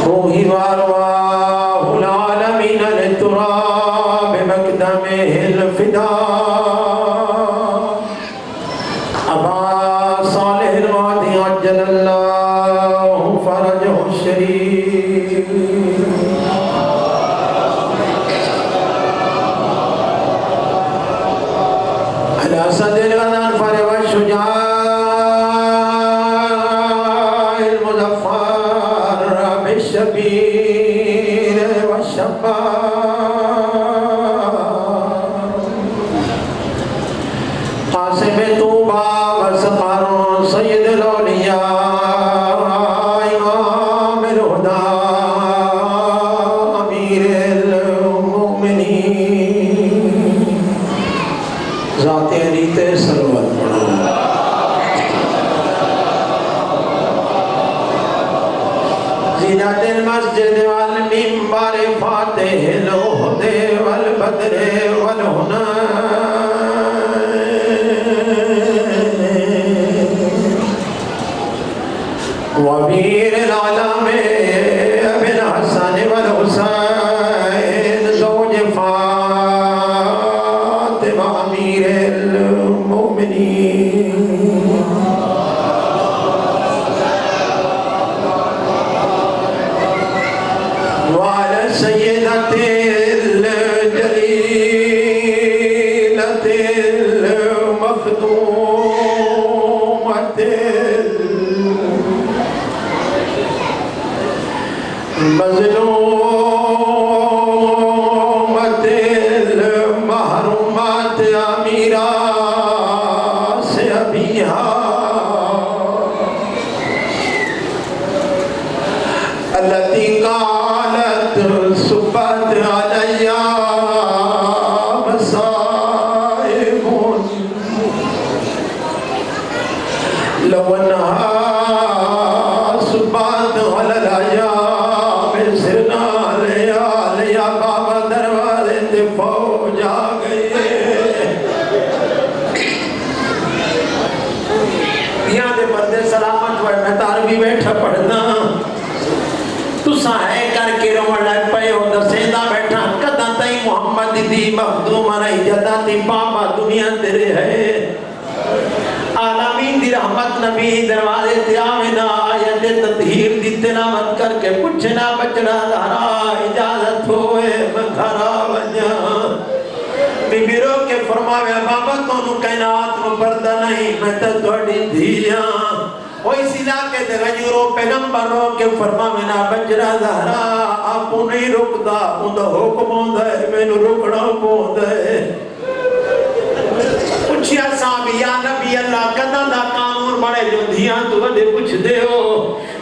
روحي وأرواح العالمين للتراب مقدمه الفداء أبا صالح الغادي عجل الله فرجه الشريف الأسد الغضنفر والشجاع المظفر بالشبير والشفار قاسم طوبى وسقر سيد الأولياء إمام الهدى أمير المؤمنين ذات علیت سلوت پڑھو زینت المسجد والمنبر فاتح الوحد والبدر والہنا وبیر العالم ابن حسن والحسین زوج فاطمہ امیر المؤمنین وعلى سيدة الجليلة المخدومة مظلومة المحرومات أميرة سيبيها التي قالت سبت علي مصائب لو أنها سبت على الأيام سرنا لیا بابا دروازے تے فوج آ گئی یہاں دے پردے سلامت ہوئے میں تاروی بیٹھا پڑھنا تُسا ہے کر کے روڑ لگ پئے ہو دسیندہ بیٹھا قدہ تئی محمد دی مخدوم رہی جدہ تی بابا دنیا تیرے ہے عالمین دی رحمت نبی دروازے تے آمینہ آیت تطہیر دی تلاوت کر کے پوچھنا بچنا دھارا اجازت ہوئے مکھرا ونجا بی بی رو کے فرماوے بابا تونو کائنات نو پردہ نہیں میں تا توڑی دھیاں وہ اس علاقے دے غجوروں پیغمبر رو کے فرماوے نا بچنا دھارا آپ نہیں رکدا اندہ حکم ہوندہ ہے میں نو رکڑا ہوندہ ہے پوچھیا صاحب یا نبی اللہ قدر دا قانون بڑے جو دھیاں تو بڑے پوچھ دے ہو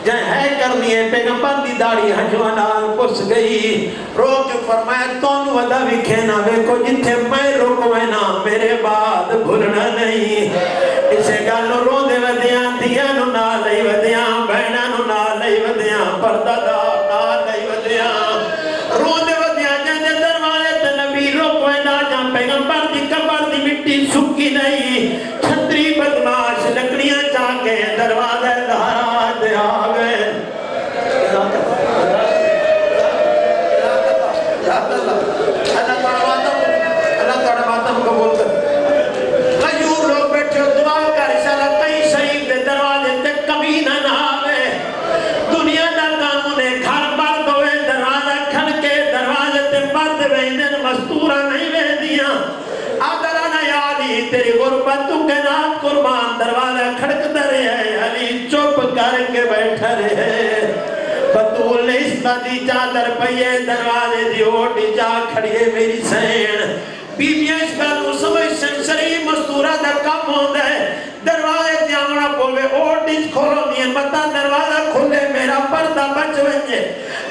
جائے ہے کرنی ہے پیغمبر دی داڑی حجوانال پس گئی رو کے فرمایا تون ودا بھی کھینا کو جتھے میں رکوینا میرے بعد بھولنا نہیں اسے گالو رو دے ودیاں دھیاں نو نہ لئی ودیاں بہنہ نو نہ لئی ودیاں پردہ دا نہ لئی ودیاں رو دے ودیاں جانے دروازے تے نبی رکوینا جاں پیغمبر دی قبر دی مٹی سکی نہیں چھتری بدماش لکڑیاں چاکے دروازے دھارا دے آگئے اللہ تعالیٰ ماتم قبول کر غیور لوگ بیٹھے دعا کر انشاءاللہ کئی شہید دے دروازے تے کبھی نہ آوے دنیا دا قانون گھر مرد ہوئے دروازہ کھن کے دروازے تے مرد ویندن مستورہ نہیں ویندیاں آدھرانا یادی تیری غربت تو کے نام قربان دروازہ کھڑک درے ہے علی چوپ کر کے بیٹھا رہے بطول نے اس بدی چادر پئیے دروازے دی اوٹی جا کھڑیے میری سین بی بی اس گلو سمجھ شنشری مستورہ دا کم ہوندہ ہے دروازے دی آمڑا پوے اوٹی کھولو نہیں مطا دروازہ کھولے میرا پردہ بچ ونجے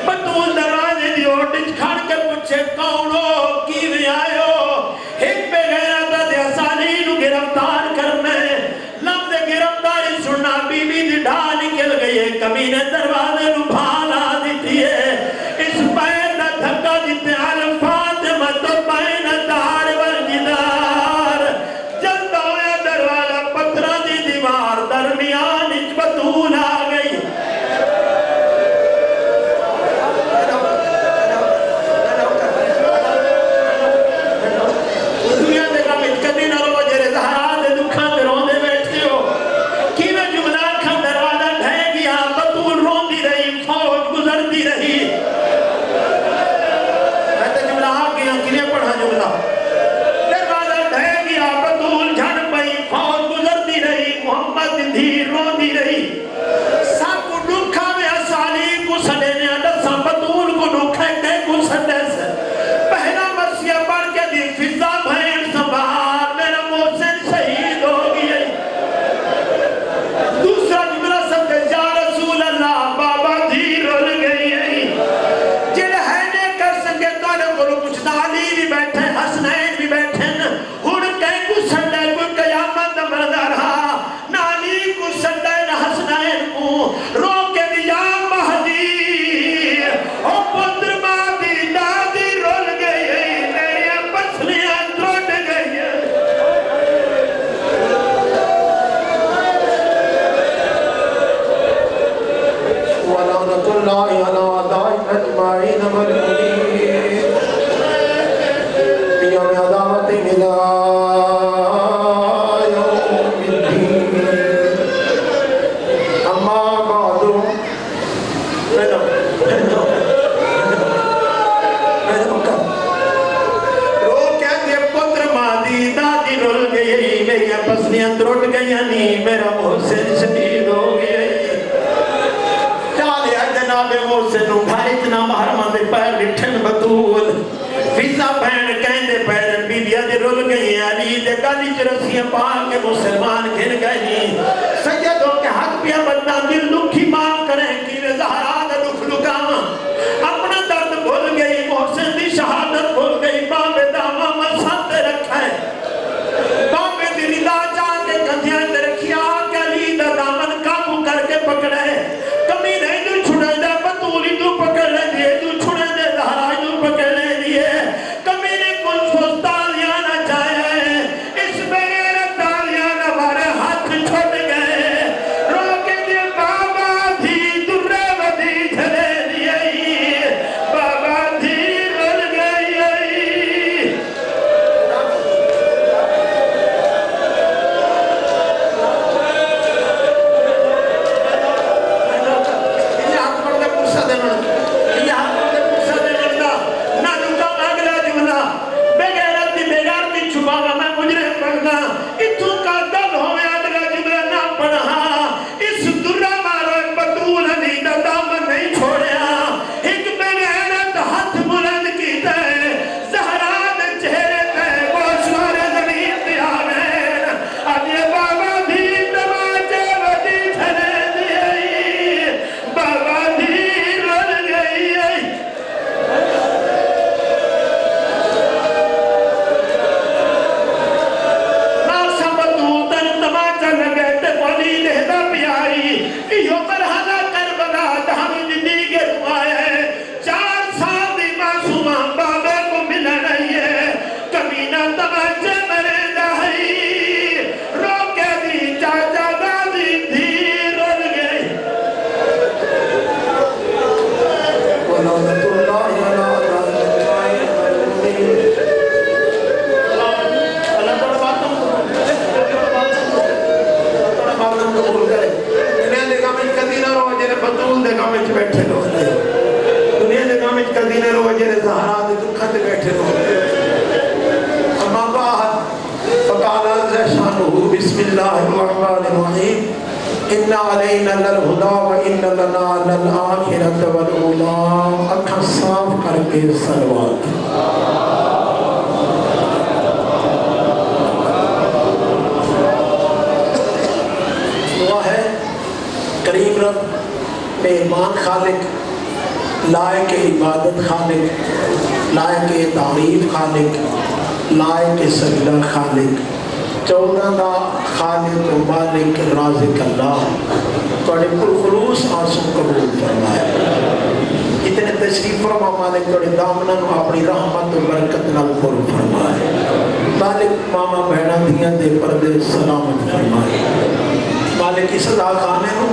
بطول دروازے دی اوٹی کھڑ کے پوچھے کونو کیویں آئے ہو ایک پہ غیرت دے اسانین گرفتار کرنے لفظ گرفتاری سننا بی بی دی ڈھا نکل گئی ہے کمینے دروازے نو بھالا دیتی ہے اس پیر دا دھکا دیتے عالم فاطمہ تو پین دار والجدار جلدہ ہویا دروازہ پترہ دی دیوار درمیان اچ بطول آ گئی لعنت اللہ علی اعدائهم اجمعین والمنین بیان عداوت الى یوم الدین اما بعد پسلیاں ترٹ گئیاں نہیں میرا محسن شہید ہو گیا چالیا جناب محسن گھر اتنا محرمہ دے پیر لٹھن بطول فیضا بہن کہندے پیر بی بیا دے رول گئی علی دے گالی چرسیاں پاک کے مسلمان گھن گئی سیدوں کے حق پیا بدنا دل دکھی معاف کریں کی زہرا دا دکھ لکاواں اپنا درد بھول گئی محسن دی شہادت بھول گئی باب داما مسند رکھا ہے پکڑے کمی نہیں تو چھوڑے دے بطولی تو پکڑ لے دیئے تو چھوڑے دے دہرائی تو پکڑ لے دیئے کمی نے کل سوز تالیاں نہ چاہے اس بغیر تالیاں نہ بارے ہاتھ چھوڑ گئے روکے دے بابا دھی درے ودی جھلے دیئے بابا دھی رل گئی بسم اللہ الرحمن الرحیم ان علینا للہدا و ان لنا للآخرۃ والأولی اکھاں صاف کر کے صلوات دعا ہے کریم رب مہربان خالق لائق عبادت خالق لائق تعریف خالق لائق سجدہ خالق چودہ دا خالق و مالک رازق اللہ توڑے پر خلوص آنسوں قبول فرمائے اتنے تشریف فرما مالک توڑے دامنن و اپنی رحمت و برکت نال پر فرمائے مالک ماما بہنہ دیاں دے پردے سلامت فرمائے مالک اس صدا خانے ہوں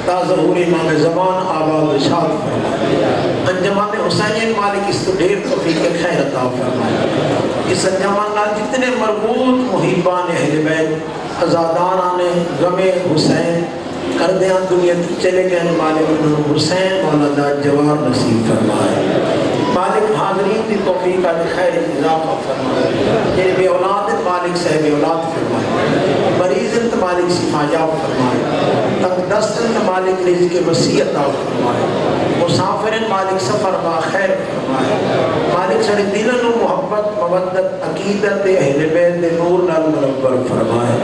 تا ظہور امام زمان آباد شاد فرمائے انجمان حسین مالک اس تو ڈھیر توفیق خیر عطا فرمائے اس انجمان جتنے مربوط محبان اہل بیت ازادان آنے غم حسین کر دیاں دنیا کی چلے گئے مالک حسین مولانا جوار نصیب فرمائے مالک حاضرین دی توفیق خیر اضافہ فرمائے یہ بے اولاد مالک سے بے اولاد فرمائے مریض انت مالک شفایاب فرمائے تنگ دست انت مالک رزق وسیع عطا فرمائے مسافر مالک سفر با خیر فرمائے مالک سڑی دلن و محبت مودت عقیدت اہل بیت نور نال منور فرمائے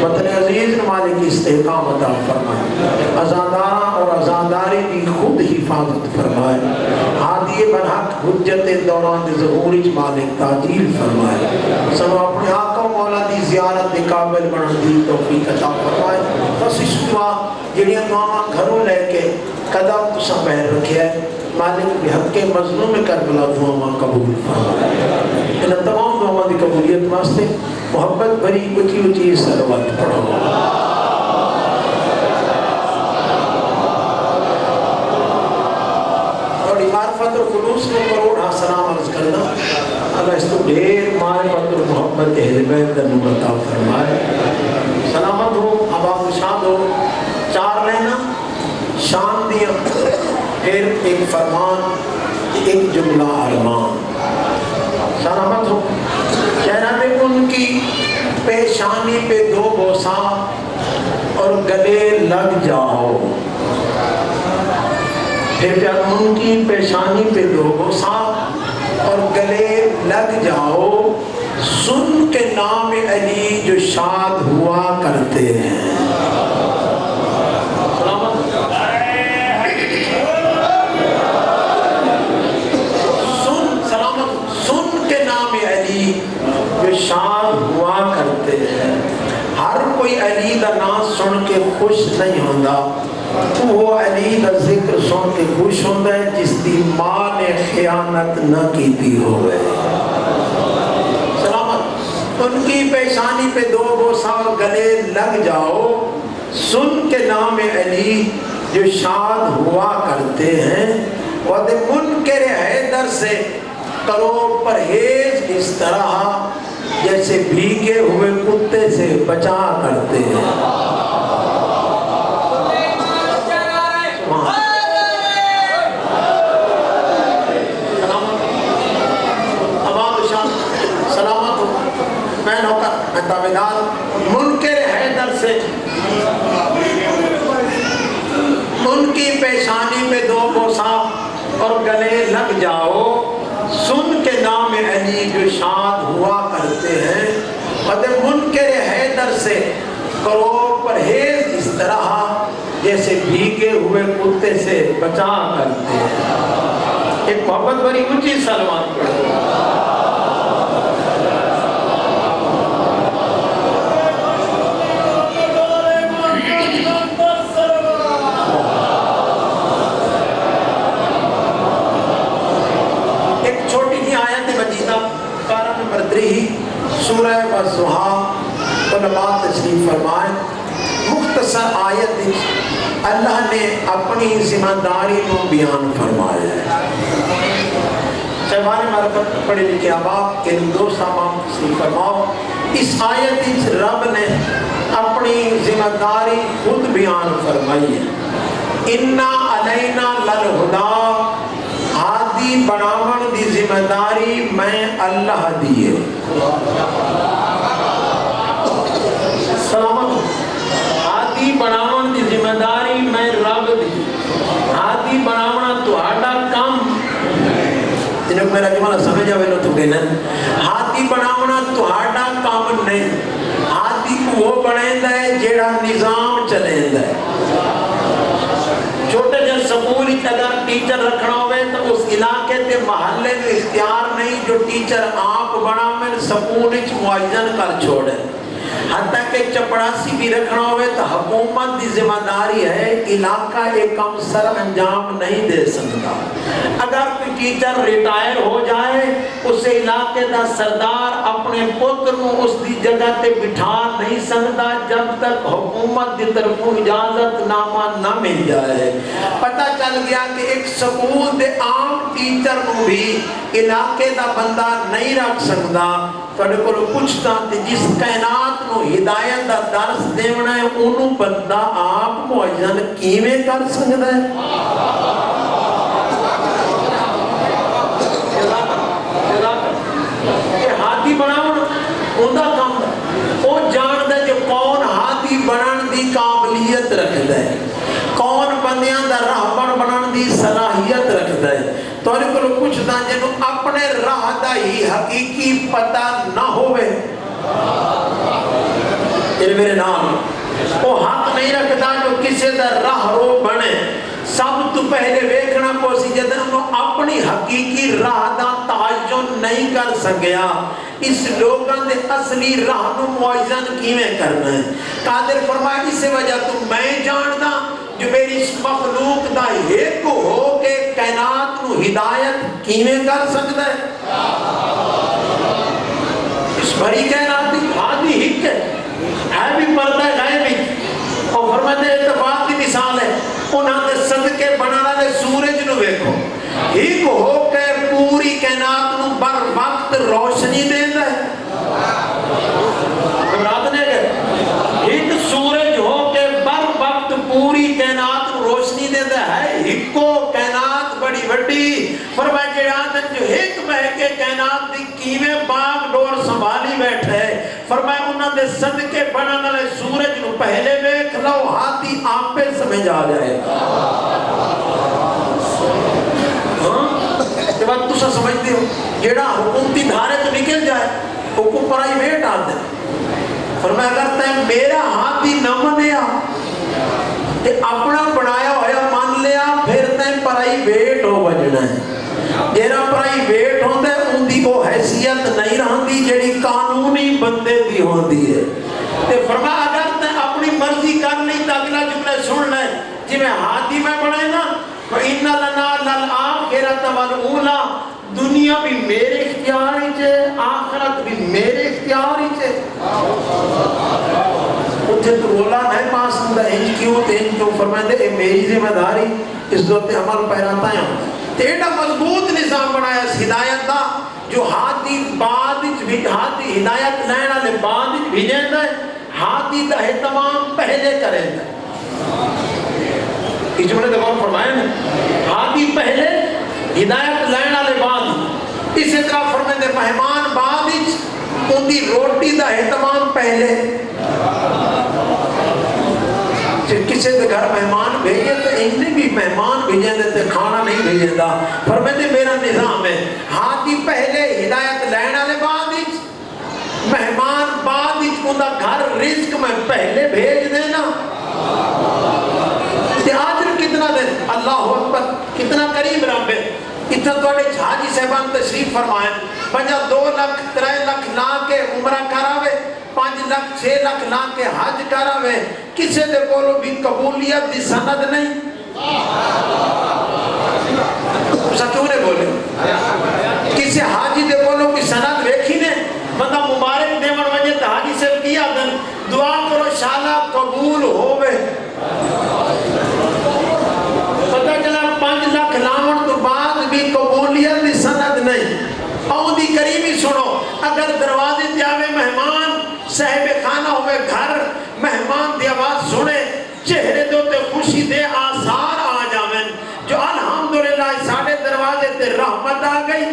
وطن عزیز مالک استحکام عطا فرمائے ازادارہ اور ازاداری کی خود حفاظت فرمائے ہادی برحق حجت دوران ظہورج مالک تاجیل فرمائے سب اپنے آقا مولا دی زیارت دی قابل بڑھن دی توفیق عطا فرمائے بس اس دعا جنہیں ماما گھروں لے کے قدم تو سمبہر رکھے ہے مالک بحق کے مظلوم کربلا دعا قبول فرمائے ان تمام دعا دی قبولیت واسطے محبت بری اچھی اچھی صلوات پڑھو و خلوص کو کروڑ سلام عرض کرنا اللہ اس کو ڈھیر معرفت و محبت اہل بیت کا نور عطا فرمائے. سلامت ہو، آباد و شاد ہو. 4 لینا شان دیا، پھر ایک فرمان، ایک جملہ ارمان. سلامت ہو. چہرہ پہ ان کی پیشانی پہ 2 بوسہ اور گلے لگ جاؤ. پھر ان کی پیشانی پہ 2 بوسہ اور گلے لگ جاؤ. سن کے نام علی جو شاد ہوا کرتے ہیں. شاد ہوا کرتے ہیں. ہر کوئی علی دا نام سن کے خوش نہیں ہوتا، وہ علی دا ذکر سن کے خوش ہوتا ہے جس دی ماں نے خیانت نہ کی ہوئے. سلامت. ان کی پیشانی پہ 2 بوسہ اور گلے لگ جاؤ. سن کے نام علی جو شاد ہوا کرتے ہیں. ود منکر حیدر سے کرو پرہیز اس طرح جیسے بھیگے ہوئے کتے سے بچا کرتے ہیں. سلامت ہو. میں نوکر، میں تابعدار. منکر حیدر سے ان کی پیشانی پہ 2 بوسہ اور گلے لگ جاؤ. سن کے نام علی جو شاد ہوا کرتے ہیں. منکر حیدر سے کرو پرہیز اس طرح جیسے بھیگے ہوئے کتے سے بچا کرتے ہیں. ایک محبت بڑی اونچی سلوات پڑھو. سورہ والضحیٰ علماء تشریف فرمائیں. مختصر آیت اللہ نے اپنی ذمہ داری کو بیان فرمایا ہے. صاحبان معرفت پڑھے لکھے احباب ان 2 سامان تشریف فرماؤ. اس آیت رب نے اپنی ذمہ داری خود بیان فرمائی ہے. انا علینا للہدا، ہادی بناون دی ذمہ داری میں اللہ دیے. سلامت. ہادی بناون دی ذمہ داری میں رب دی. ہادی بناونا تہاڈا کام. جنہوں میرا جملہ سمجھا ویلو تو کہنا ہادی بناونا تہاڈا کام نہیں. ہادی وہ بنیندا ہے جیڑا نظام چلیندا ہے. چھوٹے جن سکول اگر ٹیچر رکھنا ہوئے تو اس علاقے تے محلے میں اختیار نہیں جو ٹیچر آپ بنا میں سکول معین کر چھوڑے. حتیٰ کہ چپڑاسی بھی رکھنا ہوئے تو حکومت دی ذمہ داری ہے. علاقہ ایک کم سر انجام نہیں دے سکتا. اگر کوئی ٹیچر ریٹائر ہو جائے اس علاقے دا سردار اپنے پتر کو اس دی جگہ تے بٹھا نہیں سکتا جب تک حکومت دی طرف اجازت نامہ نہ مل جائے. پتہ چل گیا کہ ایک سکول دے عام ٹیچر کو بھی علاقے دا بندہ نہیں رکھ سکتا. تھوڑے کو پوچھتا کہ جس کائنات کو ہدایت دا درس دیونا ہے انہوں بندہ آپ معین کیویں کر سکتا ہے. یہ ہاتھی بناونا اندہ کام وہ جان دے جو کون ہاتھی بنان دی قابلیت رکھتا ہے، کون بندیاں دا راہ بنان دی صلاحیت رکھتا ہے. تو انہیں کو پوچھتا جنہوں اپنے راہ دا ہی حقیقی پتہ نہ ہوئے یہ میرے نام وہ حق نہیں رکھتا جو کسی دا راہ رو بنے. سب تو پہلے ویکھنا پوسی جدن وہ اپنی حقیقی راہ دا تعین نہیں کر سکیا اس لوگوں دے اصلی راہ نو معین کیویں کرنا ہے. قادر فرمایا اس وجہ تو میں جاندا جو میری مخلوق دا ایک ہو کے کائنات نو ہدایت کیویں کر سکتا ہے. اس بھری کائنات دی ہادی ہک ہے بھی پردہ غائب اور فرماتے اعتبار کی مثال ہے. انہاں دے صدقے بنانا دے سورج نو ویکھو ایک ہو کے پوری کائنات نو بر وقت روشنی دیندا ہے. گھبراہٹ نہیں ہے. ایک سورج ہو کے بر وقت پوری کائنات نو روشنی دیندا ہے. ایکو کائنات بڑی وڈی فرمایا جڑا جو ایک بہ کے کائنات دی کیویں باغ ڈور سنبھالی بیٹھے. فرمایا انہاں دے صدقے بنن والے سورج نو پہلے ویکھ لو ہاتھی آپ پہ سمجھ آ جائے گا. جب آپ تسا سمجھتے ہو جیڑا حکومتی دھارے تو نکل جائے حکم پرائیویٹ آتے ہیں. فرمایا کرتا ہے میرا ہاتھی نہ منیا تے اپنا بنایا ہویا مان لیا پھر تین پرائیویٹ ہو بجنا ہے. جیڑا پرائیویٹ ہوتا ہے ان دی وہ حیثیت نہیں رہندی جیڑی قانونی بندے دی ہوندی ہے. تے فرمایا اگر تے اپنی مرضی کر لی تو اگلا جملہ سن لے جی میں ہاتھی میں بڑھے نا وَإِنَّ لَنَا لَلْآخِرَةَ وَالْأُولَى دنیا بھی میرے اختیار ہی چھے آخرت بھی میرے اختیار ہی چھے. مجھے تو رولا نہیں پاس ہوں انج کیوں تین کیوں فرمائے دے میری ذمہ داری اس دورت عمل پیراتا ہے. تیڑا مضبوط نظام بنایا اس ہدایت دا جو ہاتھی بعد ہاتھی ہدایت لینا لے بعد بھیجیں دے ہاتھی دا اہتمام پہلے کریں دے. اس جملے دباؤ فرمائے نا ہاتھی پہلے ہدایت لینا لے بعد. اسی طرح فرمائے دے مہمان بعد ان دی روٹی دا اہتمام پہلے. کسی دے گھر مہمان بھیجے تو انہیں بھی مہمان بھیجیں دیتے کھانا نہیں بھیجیں دا. فرمائے میرا نظام ہے ہاتھی پہلے ہدایت لینا لے بعد مہمان بعد ان دا گھر رزق میں پہلے بھیج دینا. آجر کتنا دن اللہ اکبر کتنا قریب رب ہے. اتنا توڑے حاجی صاحبان تشریف فرمائیں بجا 2 لاکھ 3 لاکھ لا کے عمرہ کراوے 5 لاکھ 6 لاکھ لا کے حج کراوے کسے دے بولو بھی قبولیت دی سند نہیں. سا کیوں نے بولے کسے حاجی دے بولو کی سند ویکھی نے بندہ مبارک دے من وجہ تا حاجی صاحب کیا دن دعا کرو شالا قبول ہووے. پتہ چلا 5 لاکھ لاون تو بعد بھی قبولیت دی سند نہیں. آؤں دی قریبی سنو اگر دروازے جاوے مہمان صاحب خانہ ہوئے گھر مہمان دی آواز سنے چہرے دو تے خوشی دے آثار آ جاویں جو الحمدللہ ساڑھے دروازے تے رحمت آ گئی.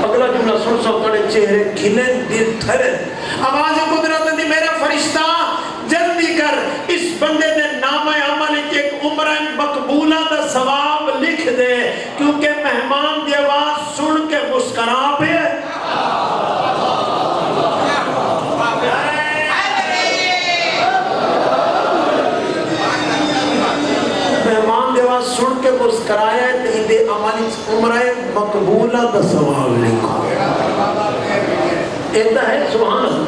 اگلا جملہ سن سو کڑے چہرے کھلیں دل ٹھرے. آواز قدرت دی میرا فرشتہ جلدی کر اس بندے دے نام عمل ایک عمرہ مقبولہ دا ثواب لکھ دے کیونکہ مہمان دی آواز سن کے مسکرا پہ مہمان دی آواز سن کے مسکرایا تو ان دے عمل عمرہ مقبولہ دا ثواب لکھو. ایتا ہے سبحان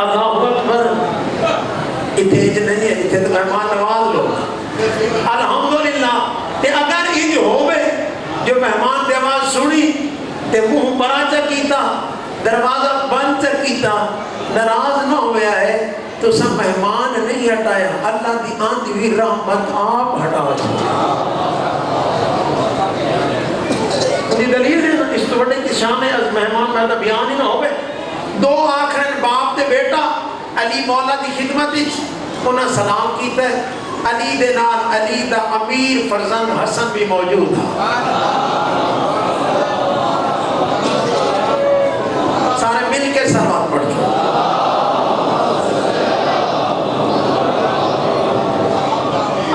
اللہ اکبر. اتیج نہیں ہے اتنے تو مہمان نواز لو الحمدللہ. تے اگر انج ہوئے جو مہمان دے آواز سنی تے منہ برا چکیتا دروازہ بند چکیتا ناراض نہ ہویا ہے تو سب مہمان نہیں ہٹایا اللہ دی آندھی ہوئی رحمت آپ ہٹا دلیل ہے اس تو بڑے کی شان ہے از مہمان پیدا بیان ہی نہ ہوئے. 2 آخرین باپ دے بیٹا علی مولا دی خدمت انہاں سلام کیتا ہے. علی دے نال علی دا امیر فرزند حسن بھی موجود تھا. سارے مل کے سلام پڑھ چھو.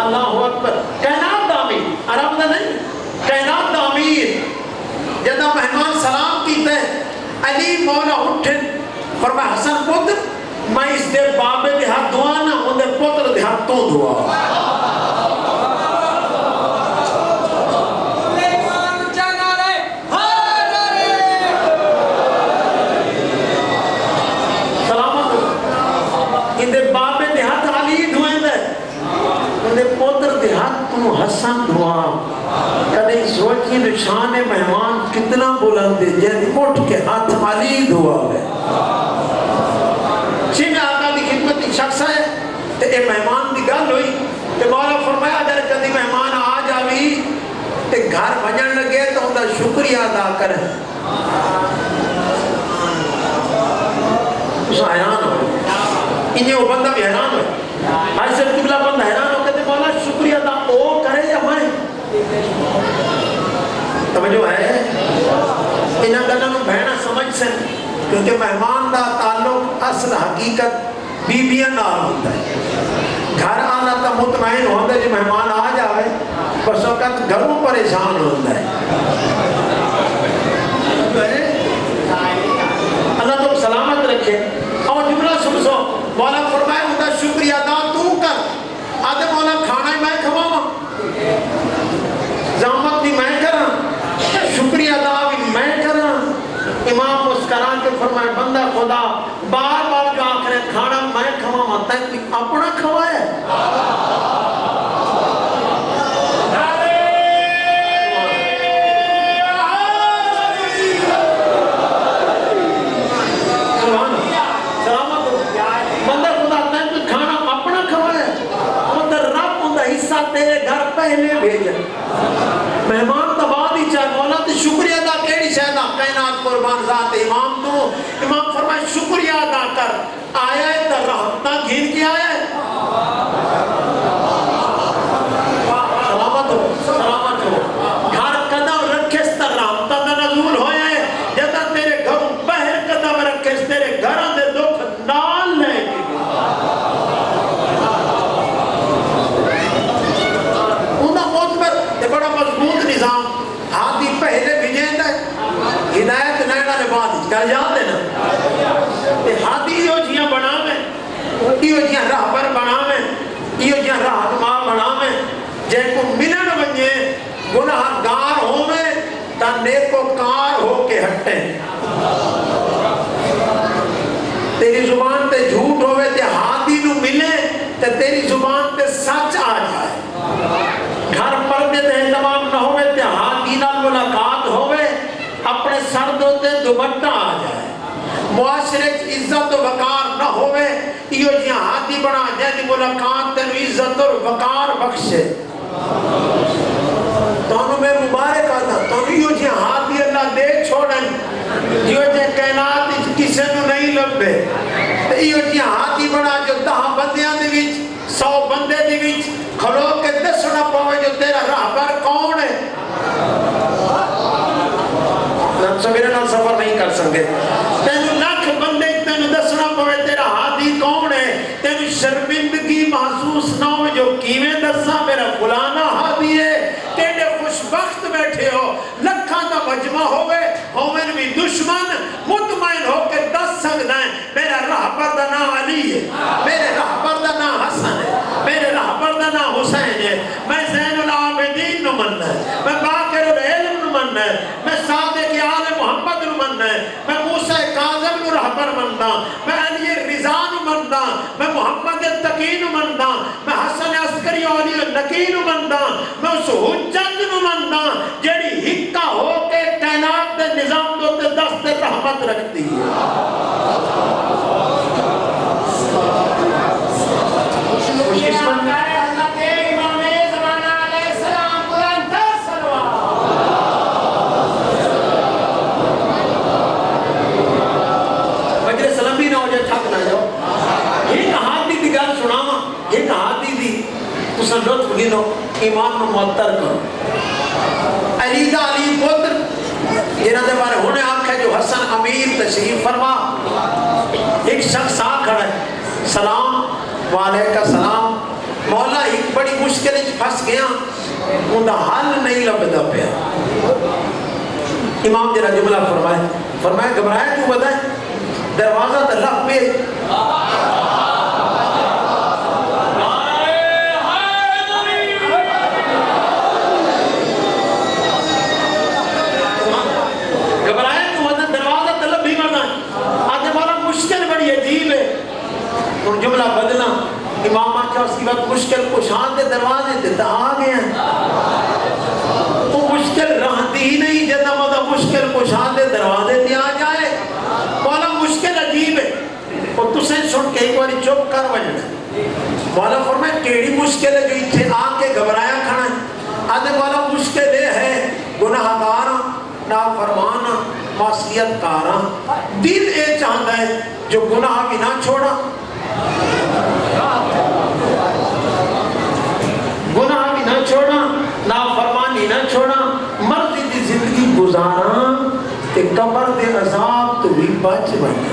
اللہ اکبر. کائنات دا امیر عرب دا نہیں کائنات دا امیر جدہ مہمان سلام کیتا ہے علی مولا اٹھن فرمایا حسن پتر میں اس دے بابے دے ہاتھ دعا نہ ان دے پتر دے ہاتھ تو دعا. سلامت ان دے بابے دے ہاتھ علی دعائیں دے ان دے پتر دے ہاتھ تو حسن دعا. کدھے سوچی نشان مہمان کتنا بلند ہے جن اٹھ کے ہاتھ علی دعا ہے. چھے میں آقا دی خدمت ایک شخص ہے تے اے مہمان دی گل ہوئی کہ مولا فرمایا اگر کدی مہمان آ جاوی تے گھر بھجن لگے تو ان کا شکریہ ادا کریں. اس حیران ہو انہیں وہ بندہ بھی حیران ہو. آج سے قبلہ بندہ حیران ہو کہتے مولا شکریہ ادا او کرے یا میں توجہ ہے. انہاں گلاں نوں بہنا سمجھ سن کیونکہ مہمان دا تعلق اصل حقیقت بیبیاں نال ہوندا ہے. گھر آنا تو مطمئن ہوتا ہے جو مہمان آ جاوے بس وقت گھروں پریشان ہوتا ہے. اللہ تم سلامت رکھے. اور جملہ سن سو مولا فرمائے ان کا شکریہ ادا تو کر. آدھے مولا کھانا ہی میں کھواواں زحمت بھی میں کراں شکریہ ادا بھی میں کراں. امام مسکران کے فرمائے بندہ خدا بار بار جو آخر کھانا میں کھواواں تے اپنا کھوایا تیرے گھر پہلے بھیجن مہمان تو بعد ہی چاہے مولا تو شکریہ ادا کیڑی شاید کائنات قربان ذات امام تو امام فرمائے شکریہ ادا کر. آیا ہے تو رحمتہ گھین کے آیا ہے. سلامت ہو سلامت ہو. گھر قدم رکھے اس طرح رحمتہ دا نزول ہویا ہے. جتا تیرے گھروں پہر قدم رکھے اس تیرے گھروں دے دکھ نال لے گی. بڑا مضبوط نظام ہاتھی پہلے بھیجیں ہے ہدایت لینا نے بعد کیا یاد ہے نا. ہاتھی یہ جیاں بنا میں یہ جیاں راہبر بنا میں یہ جیاں راہنما بنا میں جن کو ملن بنجے گناہ گار ہو میں تا نیکوکار ہو کے ہٹے. تیری زبان تے جھوٹ ہوئے تے ہاتھی نو ملے تے تیری زبان تے سچ آ جائے. گھر پردے تے اہتمام نہ ہوئے تے ہاتھی نال ملاقات ہوئے اپنے سر دوتے دوپٹہ آ جائے. معاشرے عزت و وقار نہ ہوئے یہ جہاں ہاتھی بنا جائے دی ملاقات تے عزت و وقار بخشے. تونوں میں مبارک آتا تونوں یہ جہاں ہاتھی اللہ دے چھوڑن یہ جہاں کائنات کسے نو نہیں لبے. یہ جہاں ہاتھی بنا جو 10 بندیاں دے وچ 100 بندے دی وچ کھلو کے دسنا پاوے جو تیرا راہبر کون ہے. سمیرے نال سفر نہیں کر سکے. تینو لاکھ بندے تینو دسنا پاوے تیرا ہاتھی کون ہے. تینو شرمندگی محسوس نہ ہو جو کیویں دساں میرا فلانا ہاتھی ہے. تیرے خوشبخت بیٹھے ہو لکھاں دا مجمع ہوئے ہومن بھی دشمن مطمئن ہو کے دس سکتا ہے میرا راہبر دا نام علی ہے میرے راہبر دا نام حسن ہے میرے راہبر دا نام حسین ہے. میں زین العابدین نو مننا ہے میں باقر العلم نو مننا ہے میں صادق آل محمد نو مننا ہے میں موسیٰ کاظم نو راہبر مننا میں علی رضا نو مننا میں محمد تقی نو مننا میں حسن عسکری علی نقی نو مننا میں اس حجت نو مننا جڑی ہکا ہو کے کائنات دے نظام دوتے دست رحمت رکھتی ہے. لطف گنو ایمان نو معطر کرو. علی دا علی پتر جنہاں دے بارے ہونے آنکھ ہے جو حسن امیر تشریف فرما. ایک شخص آ کھڑا ہے سلام وعلیکہ سلام. مولا ایک بڑی مشکل پھنس گیا ان دا حل نہیں لبدا پیا. امام جرا جملہ فرمائے گھبرائے کیوں بتائیں دروازہ تے لب پہ جملہ بدلنا. امام آکھا اس کی وقت مشکل کشان دے دروازے دیتا آ گئے ہیں. وہ مشکل رہتی ہی نہیں جتا مدہ مشکل کشان دے دروازے دے آ جائے. مولا مشکل عجیب ہے اور تسے سن کے ایک باری چپ کر وجنا مولا فرمائے کیڑی مشکل ہے جو اتھے آ کے گھبرایا کھڑا ہے آدھے مولا مشکل ہے گناہ گارا نافرمانا معصیت کارا دل اے چاہتا ہے جو گناہ بھی نہ چھوڑا گناہ بھی نہ چھوڑا نافرمانی نہ چھوڑا مرضی دی زندگی گزارا کہ قبر دے عذاب تو بھی بچ بنا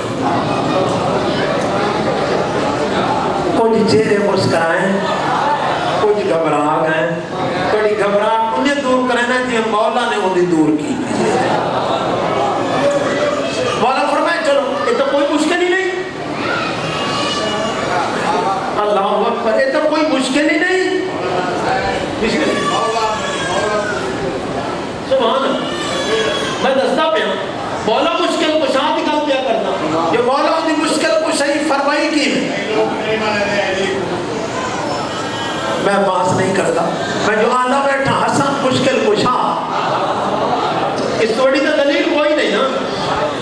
کچھ چہرے مسکرائیں کچھ گھبرا گئے کڑی گھبرا انہیں دور کرنا کہ مولا نے انہیں دور کی مولا فرمائے چلو یہ تو کوئی مشکل ہی نہیں اللہ اکبر یہ تو کوئی مشکل ہی نہیں سبحان اللہ میں دستا پہ ہوں مولا مشکل کو شاہد کا کیا کرتا یہ مولا انہیں مشکل کو صحیح فرمائی کی میں باس نہیں کرتا میں جو آلہ بیٹھا حسن مشکل کو شاہ اس توڑی تو دلیل کوئی نہیں نا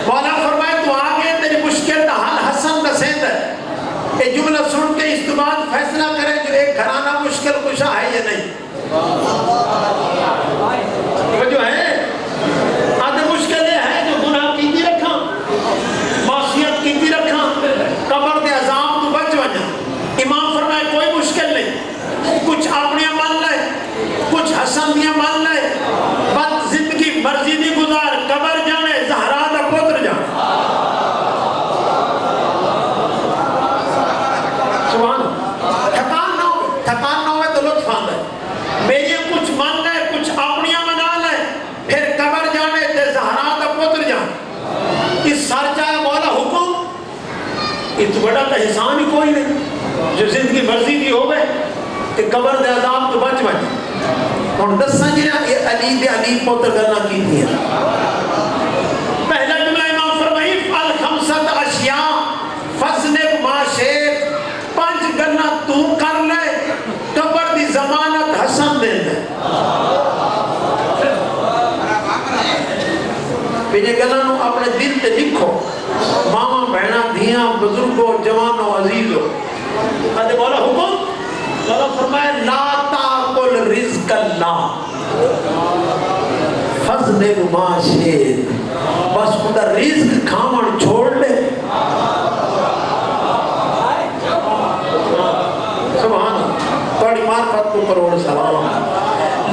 مولا فرمائے تو آگے تیری مشکل کا حل حسن کا سید ہے یہ جملہ سن کے اس بعد فیصلہ کرے جو ایک گھرانہ مشکل کو شاہ ہے یا نہیں وہ جو ہے آدھے مشکل ہے جو گناہ کیتی رکھا معصیت کیتی رکھا قبر دے عذاب تو بچ وجہ امام فرمائے کوئی مشکل نہیں کچھ اپنے مان لے کچھ حسن دیا مان لے بس زندگی مرضی دی گزار قبر جانے زہرا دا پتر جانے سبحان تھکان نہ ہوئے تو لطف آتا ہے میری کچھ مان لے کچھ اپنی منا لے پھر قبر جانے تے زہرا دا پتر جانے اس سر چاہے مولا حکم اس بڑا تا احسان ہی کوئی نہیں جو زندگی مرضی دی ہو گئے کہ قبر دے عذاب تو بچ بچ اور دس سنجینا یہ علی دے علی پوتر کرنا کی تھی پہلا جملہ امام فرمائی الخمسط اشیاء فضنب ما شیخ 5 گلنا تو کر لے قبر دی ضمانت حسن دے دے پہلے گلنوں اپنے دل تے لکھو ماما بہنا دھیاں بزرگوں جوانوں عزیزوں ادھے بولا حکم مولا فرمائے لا تاکل رزق اللہ فضل ما شید بس خدا رزق کھامن چھوڑ لے سبحان توڑی معرفت کو کروڑ سلام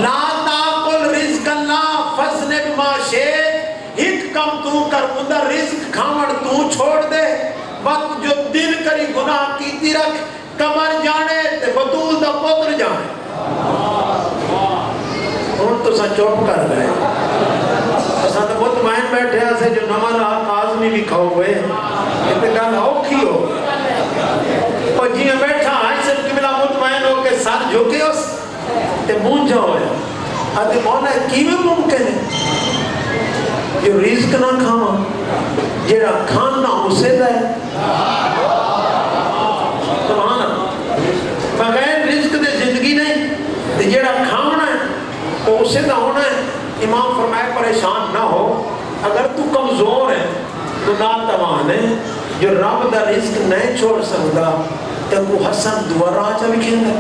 لا تاکل رزق اللہ فضل ما شید ہت کم تو کر خدا رزق کھامن تو چھوڑ دے وقت جو دل کری گناہ کیتی رکھ قبر جانے تے بطول دا پتر جانے ان تو سا چوپ کر گئے سا تو مطمئن بیٹھے سے جو نمال آزمی بھی کھو ہوئے اتقال اوکھی ہو اور جی میں بیٹھا آئی سے قبلہ مطمئن ہو کے سر جھوکے اس تے مونجا ہوئے آدھے مولا کیویں ممکن ہے جو رزق نہ کھاما جیڑا کھانا اسے دے بغیر رزق دے زندگی نہیں تے جیڑا کھانا ہے وہ اسے نہ ہونا ہے امام فرمائے پریشان نہ ہو اگر تو کمزور ہے تو ناتوان ہے جو رب دا رزق نہیں چھوڑ سکتا تو وہ حسن دوارا آجا بھی کھیل ہے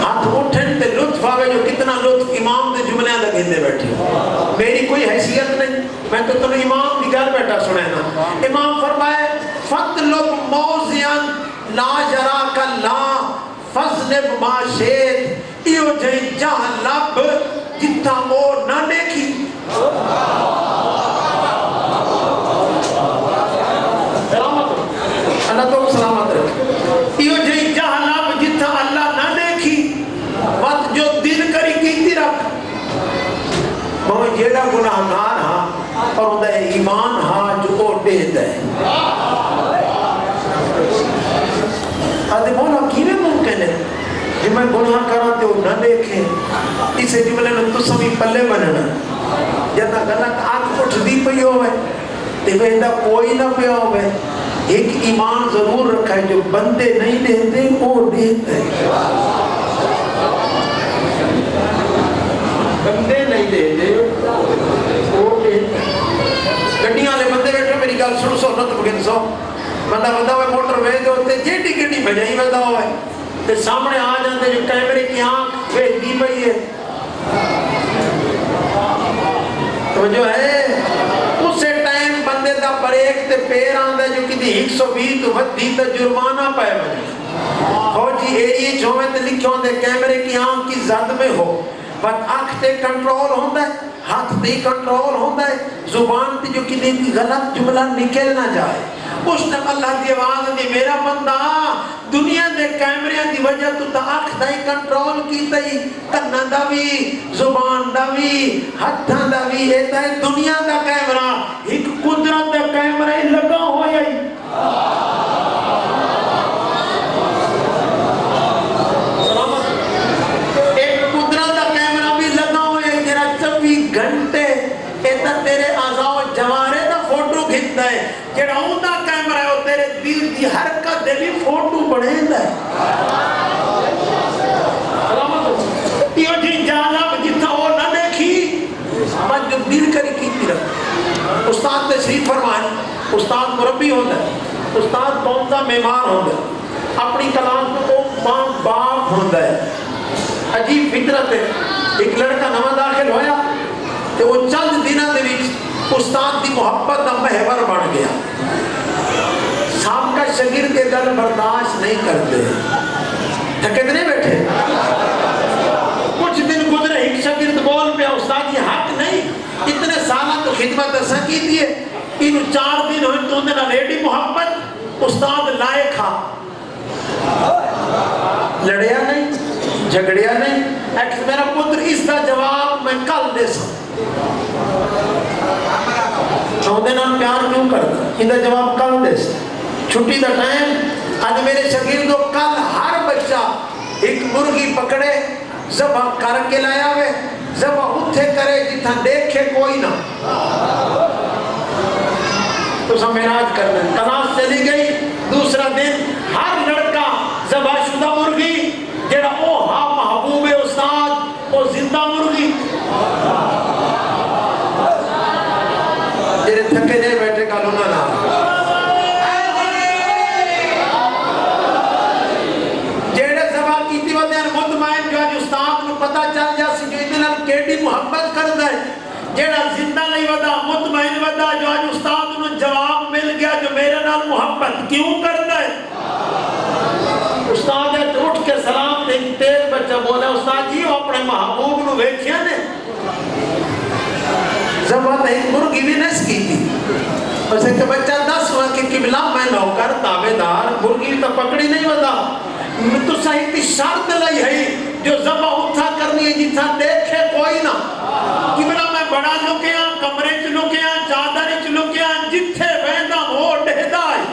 ہاتھ اٹھن تے لطف آگے جو کتنا لطف امام دے جملے لگے دے بیٹھے میری کوئی حیثیت نہیں میں تو تنہیں امام دی گھر بیٹھا سنے نا امام فرمائے فَطْلُبْ مَوْزِيَن لَا جَرَاكَ اللَّهِ فَضْنِبْ مَا شِئْتَ ایو جائیں جہاں لب جتا وہ نہ دیکھی اللہ تو سلامت رکھے ایو جائیں جہاں لب جتا اللہ نہ دیکھی وقت جو دل کری کیتی رکھ وہ جیڑا گناہگار ہاں اور اندھا ایمان ہاں جو وہ دیتا ہے آدھے مولا کیویں ممکن ہے کہ میں گناہ کرا تے وہ نہ دیکھیں اسے جملے نے تو سمی پلے بننا جنہ غلط آنکھ اٹھ دی پئی ہوئے تے ویندہ کوئی نہ پیا ہوئے ایک ایمان ضرور رکھا ہے جو بندے نہیں دیتے وہ دیتے بندے نہیں دیتے وہ دیتے گھڑیاں لے سنت بگن سو بندہ بندہ ہوئے موٹر وے دے ہوتے جیٹی گیٹی بھجائی بندہ ہوئے تے سامنے آ جاندے جو کیمرے کی آنکھ ویج دی پئی ہے تو جو ہے اسے ٹائم بندے دا بریک تے پیر آندے جو کدی 120 تو ودھی تے جرمانہ پائے بنے فوجی ایریے جو میں تے لکھے ہوندے کیمرے کی آنکھ کی زد میں ہو بس آنکھ تے کنٹرول ہوندہ ہے ہاتھ تے کنٹرول ہوندہ ہے زبان تے جو کدی بھی غلط جملہ نکل نہ جائے اس نے اللہ دی آواز دی میرا بندہ دنیا دے کیمرے دی وجہ تو تا آنکھ دائی کنٹرول کی تائی کنہ دا بھی زبان دا بھی ہتھاں دا بھی ایتا ہے دنیا دا کیمرہ ایک قدرت دا کیمرہ لگا ہویا ہی گھنٹے ایتا تیرے آزاؤ جوارے دا فوٹو گھنتا ہے جڑا ہوں دا کیمرہ ہے وہ تیرے دل دی حرکت دے بھی فوٹو بڑھیں دا ہے یہ جی جانب جتنا وہ نہ دیکھی بس جو دل کری کیتی رکھ استاد تشریف فرمائے استاد مربی ہوتا ہے استاد کون سا میمار ہوتا ہے اپنی کلاس کو ماں باپ ہوتا ہے عجیب فطرت ہے ایک لڑکا نواں داخل ہویا کہ وہ چند دنوں دے وچ استاد دی محبت دا محور بن گیا سابقہ شاگرد کے گل برداشت نہیں کرتے تھکے نہیں بیٹھے کچھ دن گزرے ایک شاگرد بول پہ استاد یہ حق نہیں اتنے سالہ تو خدمت ایسا کی دیئے انہوں 4 دن ہوئے تو انہوں نے ریڈی محبت استاد لائے کھا لڑیا نہیں جھگڑیا نہیں ایک میرا پتر اس کا جواب میں کل دے سکتا چودے نام پیار کیوں کرتا ان کا جواب کل دے سکتا چھٹی دا ٹائم آج میرے شاگردوں کل ہر بچہ ایک مرغی پکڑے ذبح کر کے لایا ہوئے ذبح اتھے کرے جتنا دیکھے کوئی نہ تو سب معراج کرنے کلاس چلی گئی دوسرا دن ہر لڑکا ذبح شدہ مرغی جڑا او ہاں محبوب استاد او زندہ مرغی جڑے تھکے نہیں بیٹھے کالونا نا جڑے ذبح کیتی وقت مطمئن جو آج استاد نو پتا چل جا سی جو اتنا کیڑی محبت کر دے جڑا زندہ نہیں ودا مطمئن ودا جو آج استاد نو جواب مل گیا جو میرے نال محبت کیوں کر دے استاد ہے تو اٹھ کے سلام دے تیز بچہ بولا استاد جی وہ اپنے محبوب نو بیٹھیا نے زبان ایک مرغی بھی نس کی تھی اسے کہ بچہ 10 ہوا کہ قبلہ میں نوکر تابدار مرغی تو پکڑی نہیں ہوتا تو صحیح کی شرط لئی ہے جو زبان اٹھا کرنی ہے جتنا دیکھے کوئی نہ قبلہ میں بڑا لکیا کمرے چ لکیا چادر چ لکیا جتھے بہنا وہ ڈہدا ہے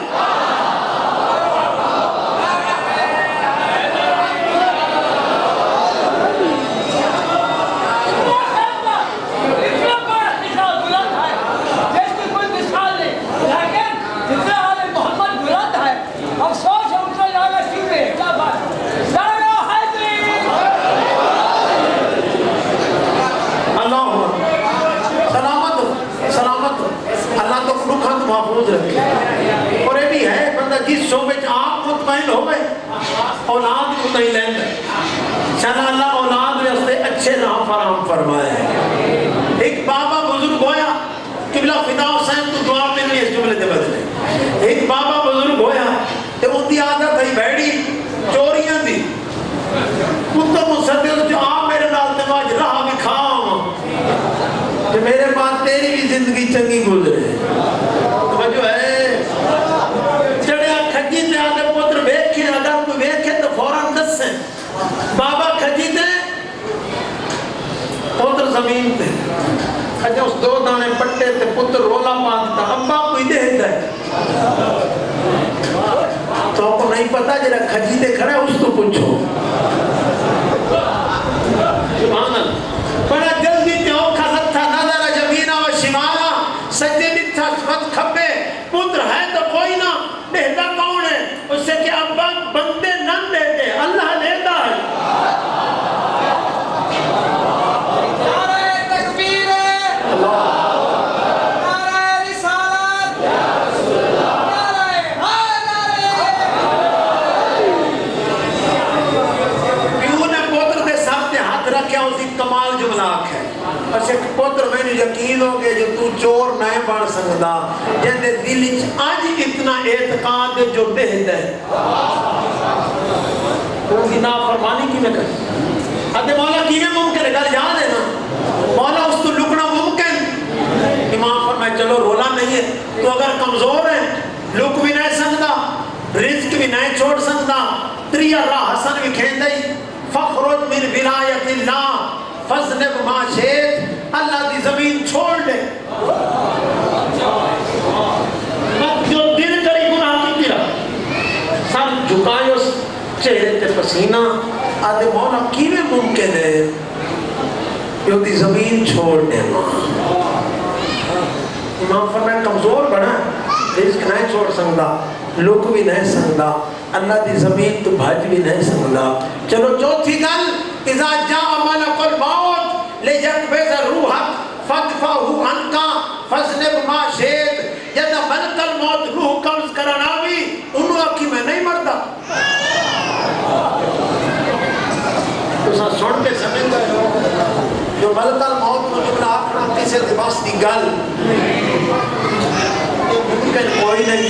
محفوظ رکھے اور یہ بھی ہے بندہ جس شعبے آپ مطمئن ہو گئے اولاد کو نہیں لیندے چلا اللہ اولاد واسطے اچھے نام فراہم فرمائے ایک بابا بزرگ ہویا قبلہ فدا حسین تو دعا میں نہیں اس جملے دے بدلے ایک بابا بزرگ ہویا کہ ان دی عادت ہے بیڑی چوریاں دی کتب مصدر جو آپ میرے نال تماج رہا بھی کھاؤں کہ میرے بعد تیری بھی زندگی چنگی گزرے جو ہے چڑیا کھجی تے آدھے پتر بیکھے اگر کوئی بیکھے تو فوراں دس ہیں بابا کھجی تے پتر زمین تے اچھا اس 2 دانے پٹے تے پتر رولا پانتا ابا کوئی دے ہے تو آپ کو نہیں پتا جنہا کھجی تے کھڑا ہے اس تو پوچھو سبحان اللہ بڑا جلدی تے اوکھا لتھا نظر جبینہ و شمالہ سجدے نتھا سمت کھپے پتر ہے تو کوئی نہ دیتا کون ہے اس سے کہ ابا بندے نہ دیتے اللہ دیتا ہے نعرہ تکبیر نعرہ رسالت بڑھ سکتا جہاں دل آج اتنا اعتقاد جو بہت ہے ان کی نافرمانی کی میں کریں آدھے مولا کیویں ممکن ہے گل یاد ہے نا مولا اس تو لکنا ممکن امام فرمائے چلو رولا نہیں ہے تو اگر کمزور ہے لک بھی نہیں سکتا رزق بھی نہیں چھوڑ سکتا تریہ راہ حسن بھی کھین دئی فخرج من ولایت اللہ فضنب ما شیط اللہ دی زمین چھوڑ دے جو دل کری گناہ کی تیرا سر جھکائے اس چہرے تے پسینہ آدھے مولا کیویں ممکن ہے جو دی زمین چھوڑ دے امام فرمائے کمزور بنا رزق نہیں چھوڑ سکتا لک بھی نہیں سکتا اللہ دی زمین تو بھاج بھی نہیں سکتا چلو چوتھی گل اذا جاء ملک الموت لیقبض روحک فادفعه عنک فاذنب ما شئت جب ملک الموت روح قبض کرنا بھی انہوں آکھی میں نہیں مردا تو سن کے سمجھ گئے جو ملک الموت کو جملہ آکھنا کسی دباس دی گل ممکن کوئی نہیں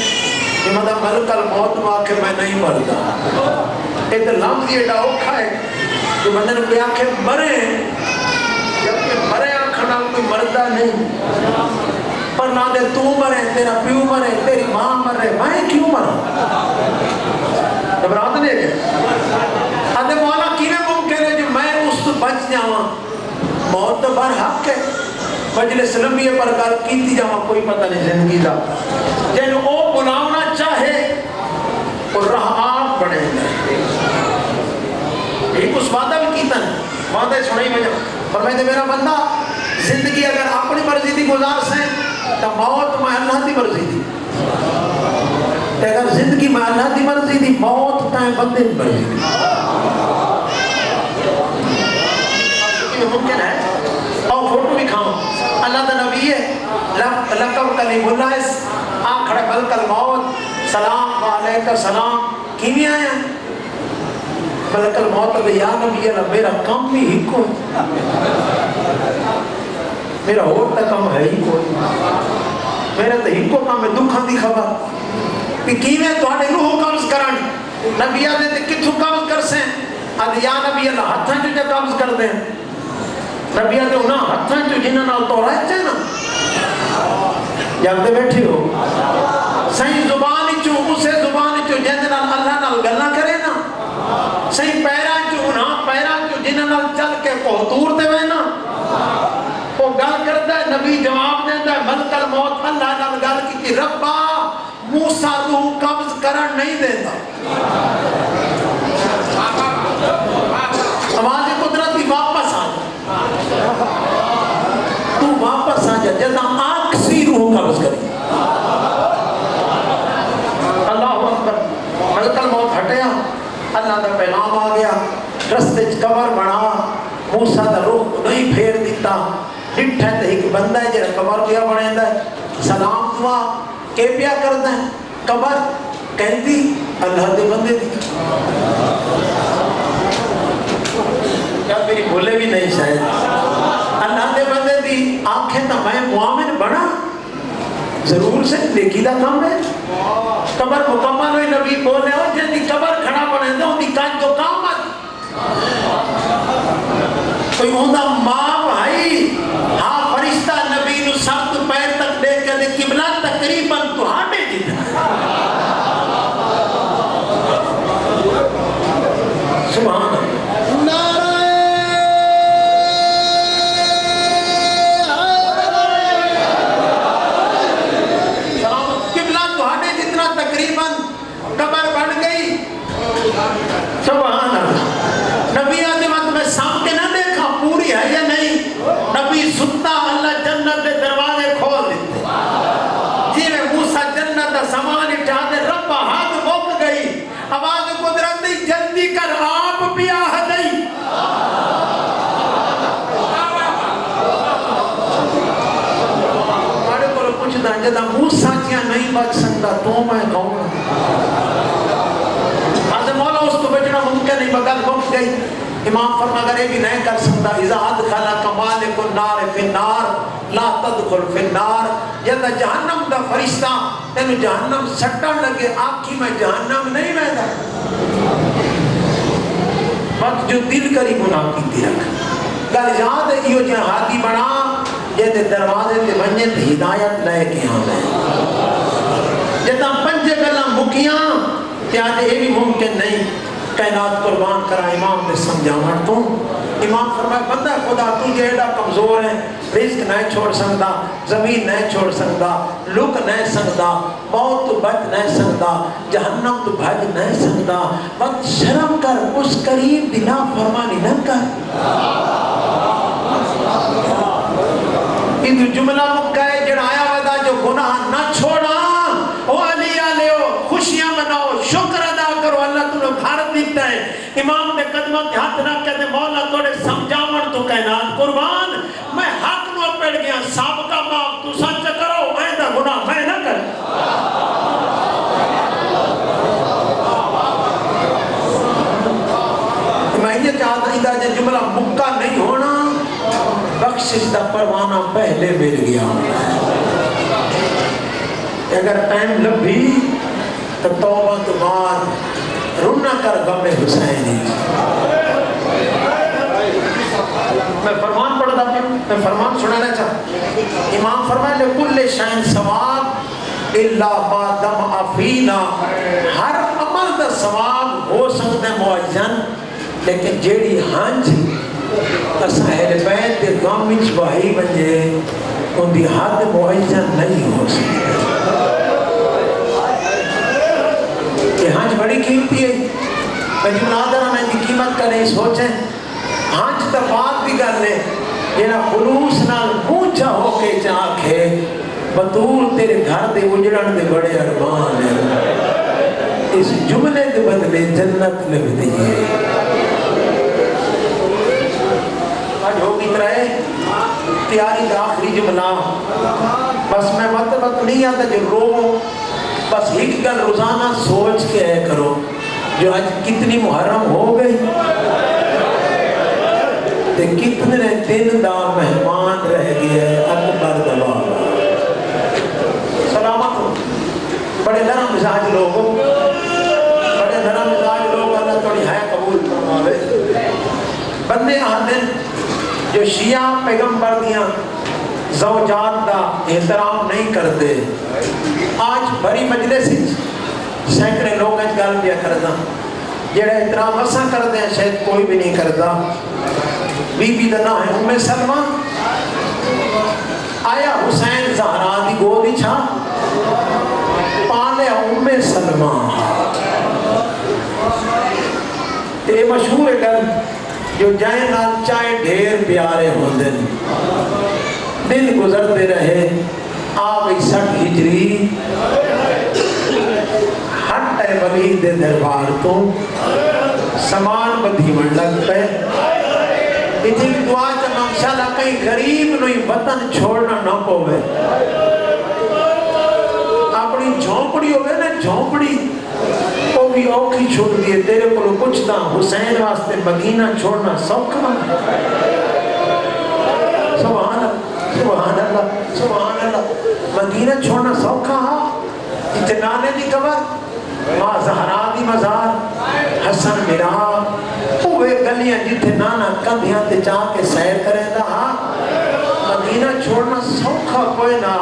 کہ مطلب ملک الموت میں آکھے میں نہیں مردا ایک لفظ یہ ڈاؤکھا ہے جو بندے نے کوئی آنکھیں مرے جب کہ مرے آنکھنا کوئی مردہ نہیں پر نہ دے تو مرے تیرا پیو مرے تیری ماں مرے میں کیوں مرا گھبرات نہیں ہے آدھے مولا کیویں ممکن ہے جو میں اس تو بچ جاواں موت تو بر حق ہے مجلس لمبی پر گل کیتی جاواں کوئی پتہ نہیں زندگی دا جن او بلاونا چاہے اور راہ آپ بڑھے ایک اس وعدہ بھی کیتا ہے وعدہ سنائی میں فرمائے میرا بندہ زندگی اگر اپنی مرضی دی گزار سیں تو موت میں اللہ دی مرضی دی اگر زندگی میں اللہ دی مرضی دی موت تائیں بندے دی مرضی دی ممکن ہے اور فوٹو بھی کھاؤں اللہ دا نبی ہے لقب کلیم اللہ اس آنکھڑے ملک الموت سلام علیکہ سلام کیویں آیا ملک الموت اب یا نبی اللہ میرا کم بھی ہی کوئی میرا اور تا کم ہے ہی کوئی میرا تا ہی کو کم ہے دکھاں دی خبر کہ کیویں تو آنے روح قبض کرن نبی آدھے تے کتھو قبض کر سیں آدھے یا نبی اللہ ہتھاں جو جا قبض کر دیں نبی آدھے انہاں ہتھاں جو جنہاں نال تو رہ چاہے نا جاگتے بیٹھی ہو صحیح زبان چو اسے زبان چو جہاں نال اللہ نال گلہ کرے نا صحیح پیران چو انہاں پیران چو جنہاں نال چل کے کوہتور دے وے نا وہ گل کرتا ہے نبی جواب دیتا ہے ملک الموت اللہ نال گل کی کہ ربا موسیٰ روح قبض کرن نہیں دیتا آواز قدرت کی واپس آ جا تو واپس آ جا جزا آنکھ سی روح قبض کری اللہ اکبر ملک الموت ہٹیا اللہ دا پیغام آ گیا رستے قبر بنا موسیٰ دا روح نہیں پھیر دیتا ڈٹھا تے ایک بندہ ہے جنہا قبر کیا بنے دا سلام دعا کہ پیا کرتا ہے قبر کہتی اللہ دے بندے دی کیا میری بھولے بھی نہیں شاید اللہ دے بندے دی آنکھیں تا میں معامن بنا ضرور سے نیکی دا کام ہے قبر مکمل ہوئی نبی بولے ہو جن دی قبر کھڑا بنے دا ان دی کاج کو کام آتی کوئی ہوندہ ماں بھائی ہاں فرشتہ نبی نو سخت پیر تک دے کے دے قبلہ تقریباً تو ہاٹے جتنا سبحان قبر بن گئی سبحان اللہ نبی آدم میں سامنے نہ دیکھا پوری ہے یا نہیں نبی ستا اللہ جنت دے دروازے کھول دیتے جی میں موسیٰ جنت دا سامان اٹھا دے رب ہاتھ موک گئی آواز قدرت دی جلدی کر آپ بھی آہ دئی ہمارے کو پوچھتا جدا موسیٰ کیا نہیں بچ سکتا تو میں کہوں مولا اس کو بیٹھنا ممکن نہیں بغل بخش گئی امام فرما اگر یہ بھی نہیں کر سکتا اذا ادخل کمالک النار فی النار لا تدخل فی النار، یا جہنم دا فرشتہ تینو جہنم سٹن لگے آنکھی میں جہنم نہیں ویدا وقت جو دل کری گناہ کی رکھ گل یاد ہے یہ جہادی بنا یہ دروازے تے ونجے تے ہدایت لے کے آویں جتا پنج گلاں مکیاں تے آج یہ بھی ممکن نہیں کائنات قربان کرا امام نے سمجھاون تو امام فرمایا بندہ خدا تو جیڑا کمزور ہے رزق نہیں چھوڑ سکتا زمین نہیں چھوڑ سکتا لک نہیں سکتا موت تو بچ نہیں سکتا جہنم تو بھج نہیں سکتا وقت شرم کر اس قریب دی نافرمانی نہ کر یہ جملہ مکہ ہے جڑا آیا ودا جو گناہ نہ چھوڑا او علی آلیو خوشیاں مناؤ شکر ادا کرو اللہ تمہیں گھر دیتا ہے امام نے قدمہ کے ہاتھ نہ کہتے مولا توڑے سمجھاون تو کائنات قربان میں حق نو پڑ گیا سابقہ معاف تو سچ کرو آئندہ گناہ میں نہ کر میں یہ چاہتا ہوں کہ جملہ مکہ نہیں ہونا بخشش دا پروانہ پہلے مل گیا اگر ٹائم لبھی تو توبہ تو بعد رونا کر غم حسینی میں فرمان پڑھتا ہوں میں فرمان سنانا چاہتا امام فرمائے لکل شین ثواب الا ما دم افینا ہر عمل دا ثواب ہو سکتا ہے معجن لیکن جیڑی ہنج اہل بیت دے غم وچ وہی بنجے ان دی حد معین نہیں ہو سکتی کہ ہنج بڑی قیمتی ہے میں جو نادرہ میں دی قیمت کا نہیں سوچیں ہنج تفاق بھی کر لے جینا خلوص نال پوچھا ہو کے چاکھے بطول تیرے گھر دے اجڑن دے بڑے ارمان ہیں اس جملے دے بدلے جنت لگ دیئے آج ہوگی ترائے تیاری دا آخری جملہ بس میں وقت نہیں آتا جو رو بس ایک گل روزانہ سوچ کے ہے کرو جو آج کتنی محرم ہو گئی تے کتنے دن دا مہمان رہ گئے اکبر دبا سلامت ہو بڑے نرم مزاج لوگوں بڑے نرم مزاج لوگ اللہ تھوڑی ہے قبول فرماوے بندے آدھن جو شیعہ پیغمبر دیاں زوجات دا احترام نہیں کرتے آج بڑی مجلس سینکڑے لوگ اج گل دیا کرتا جڑا احترام اساں کرتے ہیں شاید کوئی بھی نہیں کرتا بی بی دا نام ہے ام سلمہ آیا حسین زہرا دی گودی چھا پالے ام سلمہ یہ مشہور گل جو جائیں نال چائے ڈھیر پیارے ہوندے دن گزرتے رہے آگئی 60 ہجری ہٹ ہے ولید دربار تو سامان بدھی من لگ پہ اتنی دعا جب انشاءاللہ کہیں غریب نوئی وطن چھوڑنا نہ پوے اپنی جھونپڑی ہوئے نا جھونپڑی وہ بھی اوکھی چھوڑ دیئے تیرے کو کچھ دا حسین واسطے مدینہ چھوڑنا سوکھ بنا سبحان اللہ سبحان اللہ سبحان اللہ مدینہ چھوڑنا سوکھا اتنانے دی قبر ماں زہرا دی مزار حسن میراب اوے گلیاں جتھے نانا کندھیاں تے چاہ کے سیر کریں دا مدینہ چھوڑنا سوکھا کوئی نہ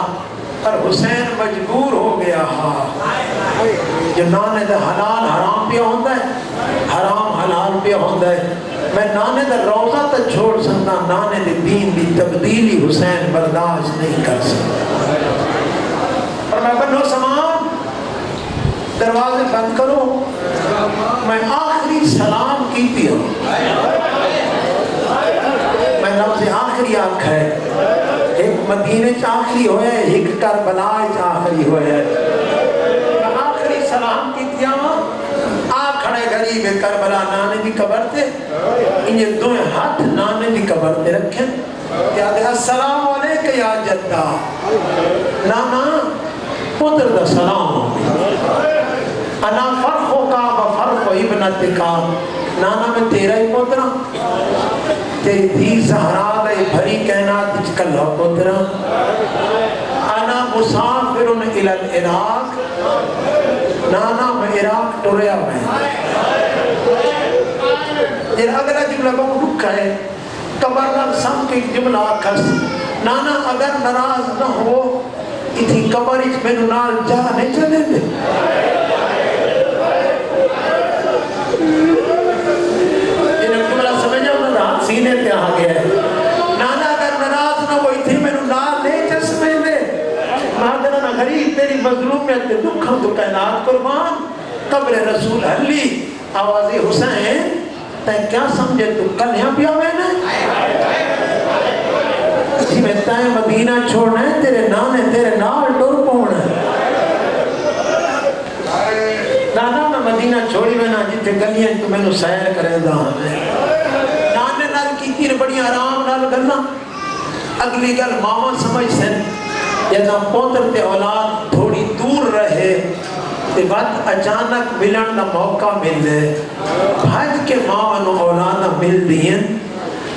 پر حسین مجبور ہو گیا جو نانے دا حلال حرام پہ ہوندہ ہے حرام حلال پہ ہوندہ ہے میں نانے دا روزہ تا چھوڑ سکتا نانے دے دین دی تبدیلی حسین برداشت نہیں کر سکتا اور میں بنو سامان دروازے بند کرو میں آخری سلام کیتی ہوں میں لفظ آخری آنکھ ہے ایک مدینے چاخری ہوئے ایک کربلا چاخری ہوئے میں آخری سلام کیتی ہوں کھڑے غریب کربلا نانے دی قبر تے انہیں دوئے ہاتھ نانے دی قبر تے رکھیں کہتے ہیں السلام علیکہ یا جدہ نانا پتر دا سلام انا فرخو کا و فرخو ابنت کا نانا میں تیرا ہی پترا تیری دھی زہرا دے بھری کائنات وچ کلا پترا انا مسافر الی العراق نانا میں عراق ٹریا میں یہ اگلا جملہ بہت رکھا ہے قبر نال سم کے جملہ آکھس نانا اگر ناراض نہ ہو اتھی قبر اچ میں نال جا نہیں چلے دے یہ جملہ سمجھا انہوں نے سینے پہ آ گیا ہے نانا اگر ناراض نہ ہو اتھی میں نال نہیں چسمے دے مادرنا غریب تیری مظلومیت تے دکھاں تو کائنات قربان قبر رسول علی آوازی حسین تے کیا سمجھے تو کل یہاں پیا ہوئے نا جی میں تائیں مدینہ چھوڑنا ہے تیرے نانے تیرے نال ڈور پونا نانا میں مدینہ چھوڑی میں نا جتے گلیاں تو میں نو سیر کرے دا نانے نال کی تیر بڑی آرام نال گلنا اگلی گل ماما سمجھ سن جیسا پوتر تے اولاد تھوڑی دور رہے تے بعد اچانک ملن دا موقع ملے بھاج کے ماں نو اولادا مل دین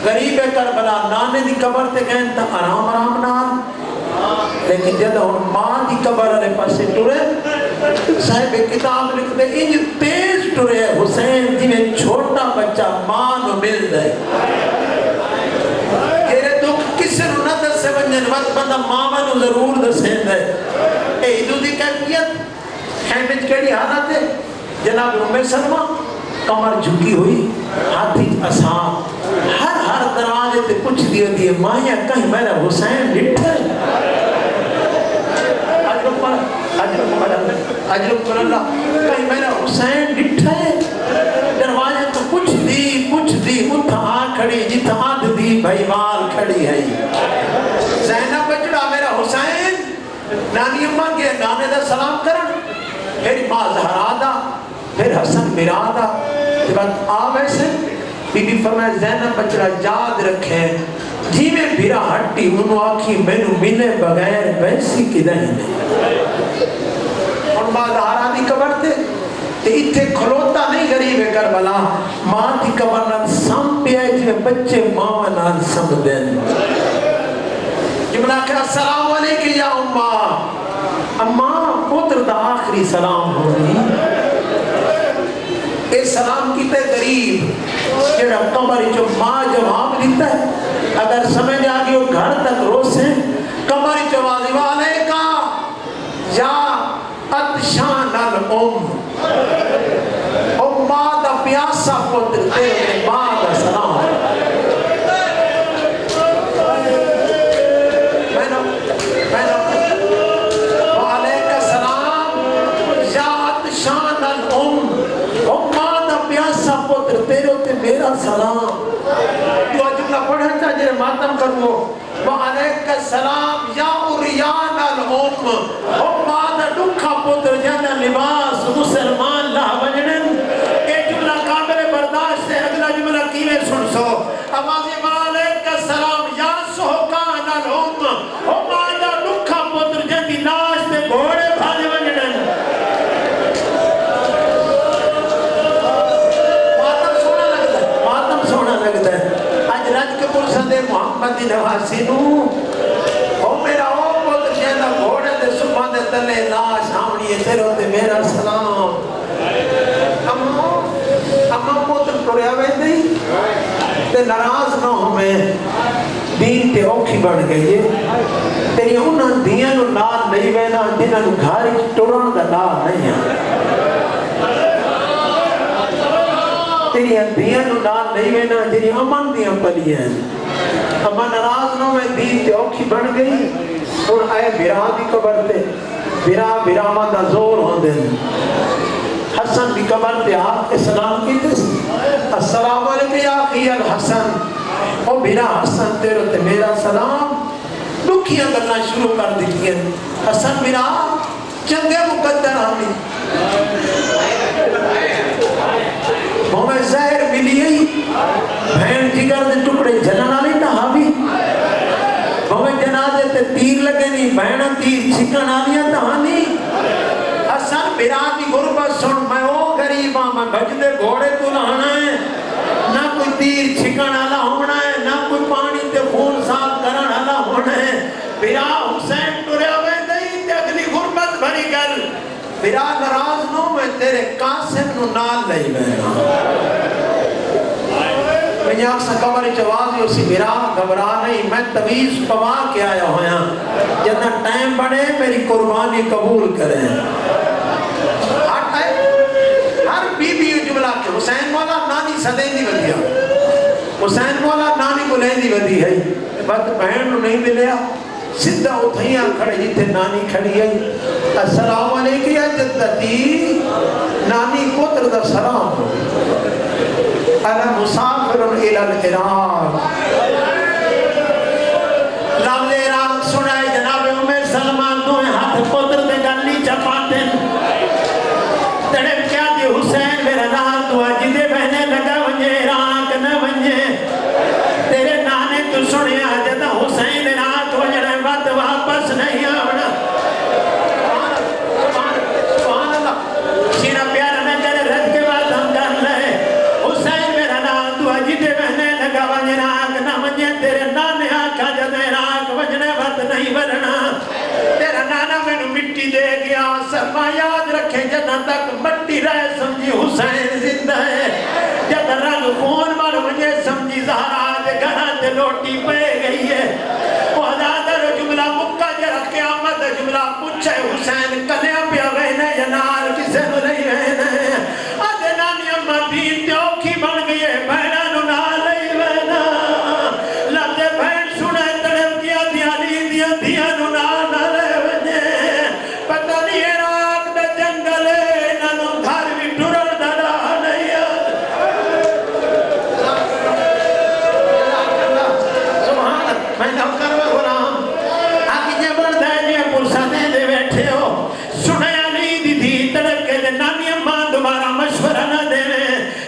غریب کربلا نانے دی قبر تے گئے تا آرام آرام نال لیکن جب ہن ماں دی قبر والے پاسے ٹرے صاحب کتاب لکھ دے انج تیز ٹرے حسین جی میں چھوٹا بچہ ماں نو مل دے تیرے دکھ کسے نو نہ دسے ونجن وقت بندہ ماں نو ضرور دسے دے اے ادو دی کیفیت خیمت کیڑی حالت ہے جناب ام سلمہ کمر جھکی ہوئی ہاتھی اسام ہر دروازے تے پوچھ دیے مایا کہیں میرا حسین ڈٹھا ہے اجرم پر اللہ کہیں میرا حسین ڈٹھا ہے دروازے تو پوچھ دی اتھا آ کھڑی جتھا آدھ دی بھائی وال کھڑی ہے زینب بچڑا میرا حسین نانی اماں گئے نانے دا سلام کرن پھر ماں زہرا دا پھر حسن میرا دا بعد آوے سے بی بی فرمائے زینب بچڑا یاد رکھے جی میں بھیرا ہٹی انہوں آکھی میں نو ملے بغیر ویسی کی نہیں اور ماں زہرا دی قبر تے اتھے کھلوتا نہیں غریب کربلا ماں دی قبر نال سم پہ آئے جی بچے ماں نال سم دین جملہ کہ السلام علیکم یا اماں اماں پتر دا آخری سلام ہوگی اے سلام کیتے غریب جڑا قبر جو ماں جواب دیتا ہے اگر سمجھ آگے وہ گھر تک روسیں قبر جواب والے کا یا اتشان الام ماں دا پیاسا پتر تیرے ماں دا سلام میرا سلام تو جملہ پڑھا چاہے ماتم کرو وعلیک السلام یا اریان الام مادا دکھا پتر جانا لباس مسلمان لا وجنن اے جملہ قابل برداشت ہے اگلا جملہ کیویں سن سو آواز وعلیک السلام یا سہکان الام مادا دکھا پتر جانا لاش تے گھوڑے بھاجے وجنن محمد نواسی نو او میرا او پتر جینا گھوڑے دے صبح دے تلے لاش آمنی ہے تیرو تے میرا سلام اما پتر ٹریا وے نہیں تے ناراض نہ ہو میں دین تے اوکھی بڑھ گئی ہے تیری انہاں دیاں نو نال نہیں وینا جنہاں نو گھاری ٹران دا نال نہیں ہے تیری دیاں نو نال نہیں وینا جنہی امن دیاں پلی ہیں اما ناراض نو میں دین تے اوکھی بن گئی اور آئے بیرا دی قبر تے بیرا ماں دا زور ہوں دے حسن دی قبر تے آپ کے سلام کی تے السلام علیکم یا اخی الحسن او بیرا حسن تیرو تے میرا سلام دکھیاں کرنا شروع کر دیتی ہیں حسن بیرا چنگے مقدر آمی ہمیں زہر ملی ہے بہن جگر دے ٹکڑے جلنا نہیں تھا حابی ہمیں جنازے تے تیر لگے نہیں بہن تیر چھکن آلیا تھا نہیں حسن بیرادی غربت سن میں او غریباں میں بھج دے گھوڑے تو لہنا ہے نہ کوئی تیر چھکن آلا ہونا ہے میرا ناراض نو میں تیرے قاسم نو نال لئی بینا میں آنکھ سے کمری چوازی اسی میرا گھبرا نہیں میں تمیز پوا کے آیا ہویا جتنا ٹائم بڑھے میری قربانی قبول کریں ہر بی بی جملہ کے حسین مولا نانی صدیں دی ودیا حسین مولا نانی کو لیں دی ودی ہے بات بہن نو نہیں ملیا سدھا اتھیاں کھڑے جیتے نانی کھڑی ہے السلام علیکم یا جدتی نانی پتر دا سلام انا مسافر الى العراق لفظ عراق سنائے جناب عمر سلمان دوئے ہاتھ پتر دے گلی چپاتے تڑپ کیا دی حسین میرا نام دعا جدے بہنے لگا ونجے عراق نہ ونجے تیرے نانے تو سنیا جدا حسین رات وجڑے بات واپس نہیں آونا سبحان اللہ سینہ پیارا میں کرے رد کے بعد ہم کر لے حسین میرا نام دعا جدے بہنے لگا ونجے عراق نہ ونجے تیرے نانے آکھا جدے عراق وجڑے بات نہیں ورنا تیرا نانا میں نو مٹی دے گیا سرما یاد رکھے جدہ تک مٹی رہے سمجھی حسین زندہ ہے جدہ رنگ خون مر مجھے سمجھی زہرا دے گھرہ دے لوٹی پہ گئی ہے وہ حضادر جملہ مکہ جرہ قیامت جملہ پوچھے حسین کلیاں پیا وینے یا نال کسے نو نہیں وینے آدھے نانی اممہ دین دیوکھی بن گئی ہے بہنہ نو نال نہیں وینا لفظ بہن سنے تڑپ دیا دیا دیا دیا نو نال نالے وینے پتہ نہیں عراق دا جنگل ہے نانو گھر بھی ٹرل دڑا نہیں سبحان میں نو کروے غلام آگی جے بڑھ دے جے پرسانے دے بیٹھے ہو سنے علی دی تھی تڑپ کے دے نانی اممہ دوبارہ مشورہ نہ دے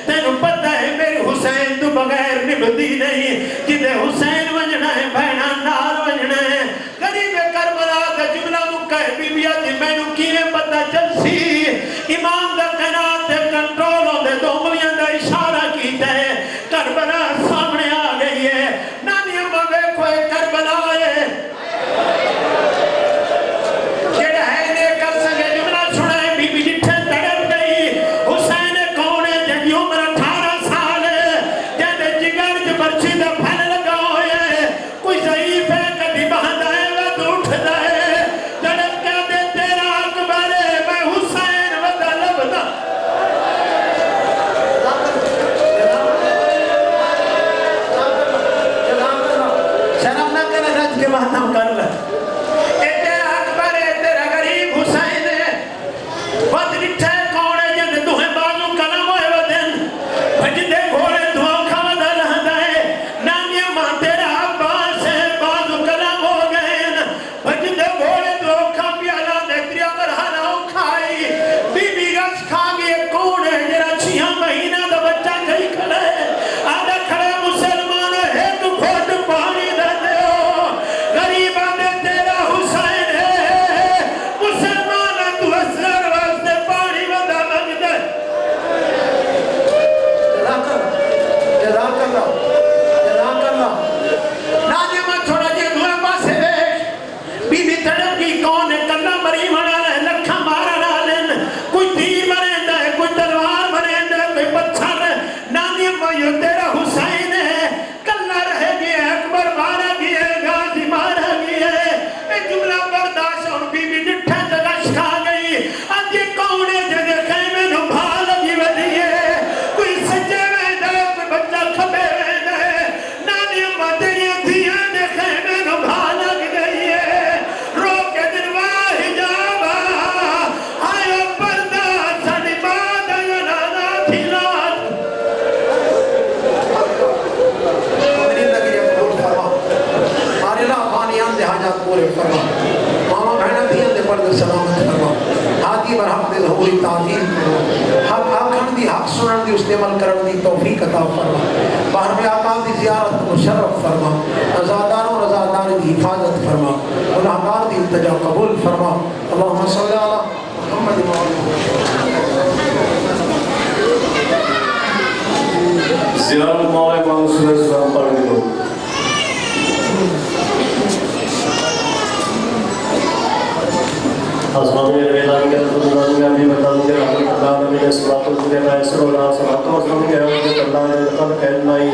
تینو پتہ ہے میری حسین تو بغیر نبدی نہیں جدے حسین وجنا ہے بہنا نال وجنا ہے قریب کربلا کا جملہ مکہ ہے بی بیا دی میں نو کینے پتہ چل سی امام دا قنات دے کنٹرولوں دے دو انگلیاں دا اشارہ کیتا ہے کربلا سامنے آ گئی ہے نانی اممہ بیکھو ہے کربلا ہے جڑا ہے نے کر سکے جملہ سنائے بی بی جٹھے تڑپ گئی حسین کون ہے جنگی عمر 18 سال ہے جنگی جگر جو برچی دا پھل لگا ہوئے کوئی ضعیف ہے کبھی بہت آئے وقت اٹھ دائے تڑپ کیا دے تیرا اکبر ہے میں حسین ودا لبدا شرم نہ کرے رج کے بعد ہم کر لیں اے تیرا اکبر ہے تیرا غریب حسین ہے وقت نٹھے کون ہے جن دوہیں بازو کلم ہوئے ودن بھجدے گھوڑے دعا کھادا لہدہ ہے نامی اماں تیرا عباس ہے بازو کلم ہو گئے بھجدے گھوڑے دعا کھا پیالا دیکھری اگر ہناؤ کھائی بی بی رس کھا گئے کون ہے جرا 6 مہینہ دا بچہ کئی کھڑے آدھا کھڑے مسلمان ہے تو کھوٹ پانی دے دے ہو غریب آدھے تیرا حسین ہے مسلمان تو اسرار واسطے پانی ودا لگ دے جزاک اللہ ناجی میں چھوڑا جی دوئے پاسے دیکھ بی بی تڑپ کی کون ہے کلہ مری مڑا رہے لکھا مارا رہا کوئی تیر مریندا ہے کوئی تلوار مریندا ہے کوئی پتھر نامی میں یہ تیرا حسین ہے کلہ رہ گیا اکبر مارا گیا غازی مارا گیا اے جملہ برداشت اور بی بی ڈٹھے تلش کھا گئی آدھی کون ہے جگہ خیمے نو بھال لگی ودی ہے کوئی سجے ویندہ ہے کوئی بچہ کھبے ویندہ ہے نانی اممہ تیری دھیاں دے خیمے نو بھال لگ گئی ہے رو کے دن واہ جابا آئے پردہ سڑی بات آیا نانا تھی لات میری لگی ہے قبول فرما مارے اللہ فانیان دے حاجات پورے فرما ماما بہنہ دیاں دے پرد سلامت فرما حادی برحق دے ظہوری تعظیم حق آکھن دی حق سنن دی اس نے عمل کرن دی توفیق عطا فرما باہر میں آقا دی زیارت مشرف فرما رضاداروں رضادار دی حفاظت فرما گناہگار دی التجا قبول فرما اللہم صلی اللہ محمد زیارت مولا امام صلی اللہ علیہ وسلم پڑھ دے لوگ Asma'nın yerine gelen tutulan geldiği ve tanrı geldiği kadar bir de sıratı üzerine esir olan sıratı olsun geldiği kadar bir de tanrı gelmeyi